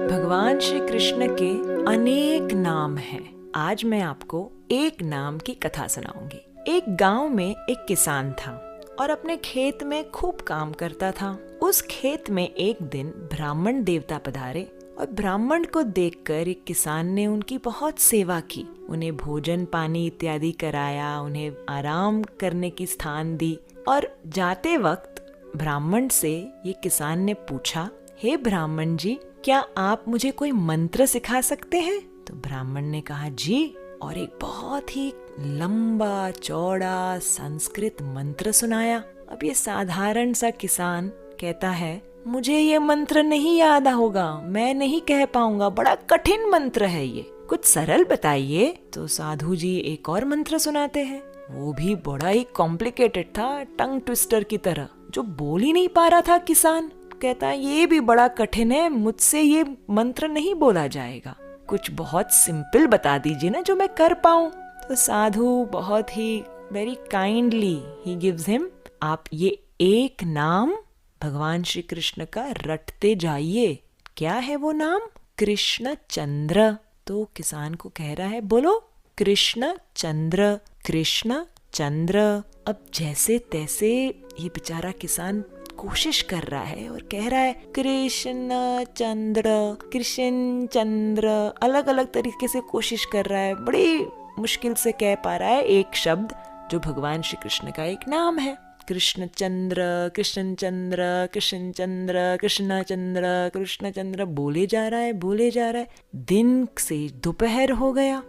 भगवान श्री कृष्ण के अनेक नाम हैं। आज मैं आपको एक नाम की कथा सुनाऊंगी। एक गांव में एक किसान था और अपने खेत में खूब काम करता था। उस खेत में एक दिन ब्राह्मण देवता पधारे और ब्राह्मण को देखकर एक किसान ने उनकी बहुत सेवा की। उन्हें भोजन पानी इत्यादि कराया, उन्हें आराम करने की स्थान दी और जाते वक्त ब्राह्मण से ये किसान ने पूछा, हे ब्राह्मण जी, क्या आप मुझे कोई मंत्र सिखा सकते हैं? तो ब्राह्मण ने कहा जी, और एक बहुत ही लंबा चौड़ा संस्कृत मंत्र सुनाया। अब ये साधारण सा किसान कहता है, मुझे ये मंत्र नहीं याद होगा, मैं नहीं कह पाऊंगा, बड़ा कठिन मंत्र है ये, कुछ सरल बताइए। तो साधु जी एक और मंत्र सुनाते हैं, वो भी बड़ा ही कॉम्प्लिकेटेड था, टंग ट्विस्टर की तरह, जो बोल ही नहीं पा रहा था किसान। कहता है ये भी बड़ा कठिन है, मुझसे ये मंत्र नहीं बोला जाएगा, कुछ बहुत सिंपल बता दीजिए ना जो मैं कर पाऊं। तो साधु बहुत ही वेरी काइंडली ही गिव्स हिम, आप ये एक नाम भगवान श्री कृष्ण का रटते जाइए। क्या है वो नाम? कृष्ण चंद्र। तो किसान को कह रहा है, बोलो कृष्ण चंद्र, कृष्ण चंद्र। अब जैसे तैसे ये बेचारा किसान कोशिश कर रहा है और कह रहा है कृष्ण चंद्र, कृष्ण चंद्र, अलग अलग तरीके से कोशिश कर रहा है, बड़ी मुश्किल से कह पा रहा है एक शब्द जो भगवान श्री कृष्ण का एक नाम है। कृष्ण चंद्र, कृष्ण चंद्र, कृष्ण चंद्र, कृष्ण चंद्र, कृष्ण चंद्र बोले जा रहा है, बोले जा रहा है। दिन से दोपहर हो गया,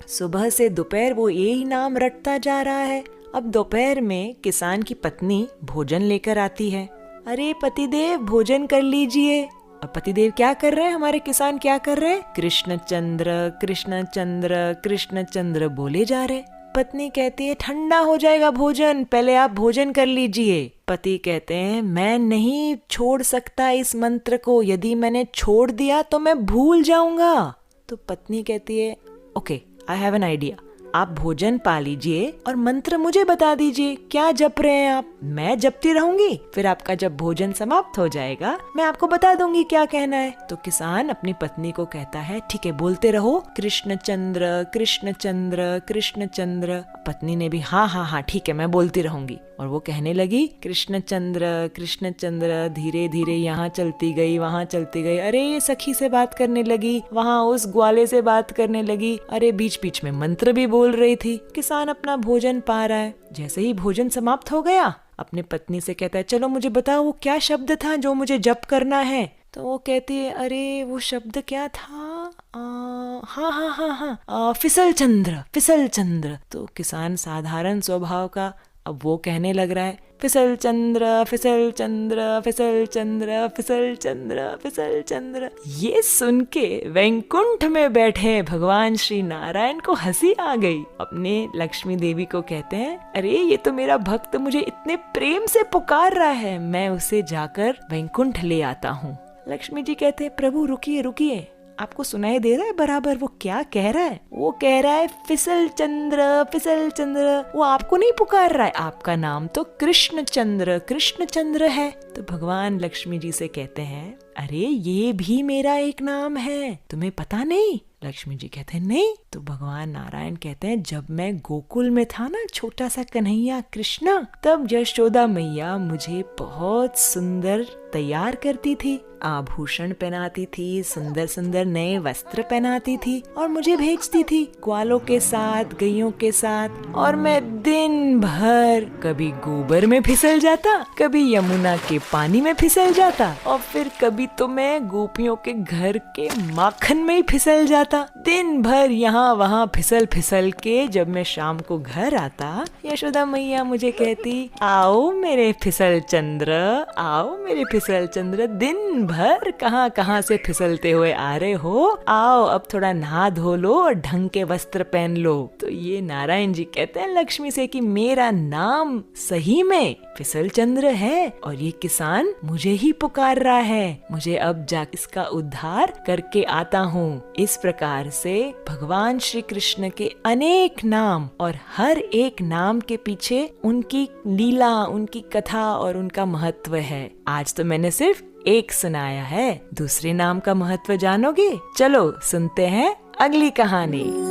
सुबह से दोपहर वो यही नाम रटता जा रहा है। अब दोपहर में किसान की पत्नी भोजन लेकर आती है। अरे पतिदेव भोजन कर लीजिए। अब पतिदेव क्या कर रहे हैं, हमारे किसान क्या कर रहे हैं? कृष्ण चंद्र, कृष्ण चंद्र, कृष्ण चंद्र बोले जा रहे। पत्नी कहती है ठंडा हो जाएगा भोजन, पहले आप भोजन कर लीजिए। पति कहते हैं मैं नहीं छोड़ सकता इस मंत्र को, यदि मैंने छोड़ दिया तो मैं भूल जाऊंगा। तो पत्नी कहती है okay, I have an idea, आप भोजन पा लीजिए और मंत्र मुझे बता दीजिए, क्या जप रहे हैं आप? मैं जपती रहूंगी, फिर आपका जब भोजन समाप्त हो जाएगा मैं आपको बता दूंगी क्या कहना है। तो किसान अपनी पत्नी को कहता है ठीक है, बोलते रहो कृष्ण चंद्र, कृष्ण चंद्र, कृष्ण चंद्र। पत्नी ने भी हाँ हाँ हाँ ठीक है, मैं बोलती रहूंगी। और वो कहने लगी कृष्ण चंद्र, कृष्ण चंद्र। धीरे धीरे यहाँ चलती गई, वहाँ चलती गई। अरे ये सखी से बात करने लगी, वहाँ उस ग्वाले से बात करने लगी, अरे बीच बीच में मंत्र भी बोल रही थी। किसान अपना भोजन पा रहा है। जैसे ही भोजन समाप्त हो गया, अपने पत्नी से कहता है चलो मुझे बताओ वो क्या शब्द था जो मुझे जप करना है। तो वो कहती है अरे वो शब्द क्या था, हाँ हाँ हाँ हाँ, फिसल चंद्र, फिसल चंद्र। तो किसान साधारण स्वभाव का, अब वो कहने लग रहा है फिसल चंद्र, फिसल चंद्र, फिसल चंद्र, फिसल चंद्र, फिसल चंद्र। ये सुन के वैकुंठ में बैठे भगवान श्री नारायण को हंसी आ गई। अपने लक्ष्मी देवी को कहते हैं अरे ये तो मेरा भक्त मुझे इतने प्रेम से पुकार रहा है, मैं उसे जाकर वैकुंठ ले आता हूँ। लक्ष्मी जी कहते हैं प्रभु रुकिए रुकिए, आपको सुनाई दे रहा है बराबर वो क्या कह रहा है? वो कह रहा है फिसल चंद्र, फिसल चंद्र। वो आपको नहीं पुकार रहा है, आपका नाम तो कृष्ण चंद्र, कृष्ण चंद्र है। तो भगवान लक्ष्मी जी से कहते हैं अरे ये भी मेरा एक नाम है, तुम्हें पता नहीं? लक्ष्मी जी कहते हैं नहीं। तो भगवान नारायण कहते हैं जब मैं गोकुल में था ना, छोटा सा कन्हैया कृष्णा, तब यशोदा मैया मुझे बहुत सुंदर तैयार करती थी, आभूषण पहनाती थी, सुंदर सुंदर नए वस्त्र पहनाती थी और मुझे भेजती थी ग्वालों के साथ, गैयों के साथ। और मैं दिन भर कभी गोबर में फिसल जाता, कभी यमुना के पानी में फिसल जाता और फिर कभी तो मैं गोपियों के घर के माखन में ही फिसल जाता। दिन भर यहाँ वहाँ फिसल फिसल के जब मैं शाम को घर आता, यशोदा मैया मुझे कहती आओ मेरे फिसल चंद्र, आओ मेरे फिसल चंद्र, दिन भर कहाँ कहाँ से फिसलते हुए आ रहे हो, आओ अब थोड़ा नहा धो लो और ढंग के वस्त्र पहन लो। तो ये नारायण जी कहते हैं लक्ष्मी से कि मेरा नाम सही में फिसल चंद्र है और ये किसान मुझे ही पुकार रहा है, मुझे अब जा इसका उद्धार करके आता हूँ। इस प्रकार से भगवान श्री कृष्ण के अनेक नाम और हर एक नाम के पीछे उनकी लीला, उनकी कथा और उनका महत्व है। आज तो मैंने सिर्फ एक सुनाया है, दूसरे नाम का महत्व जानोगे? चलो सुनते हैं अगली कहानी।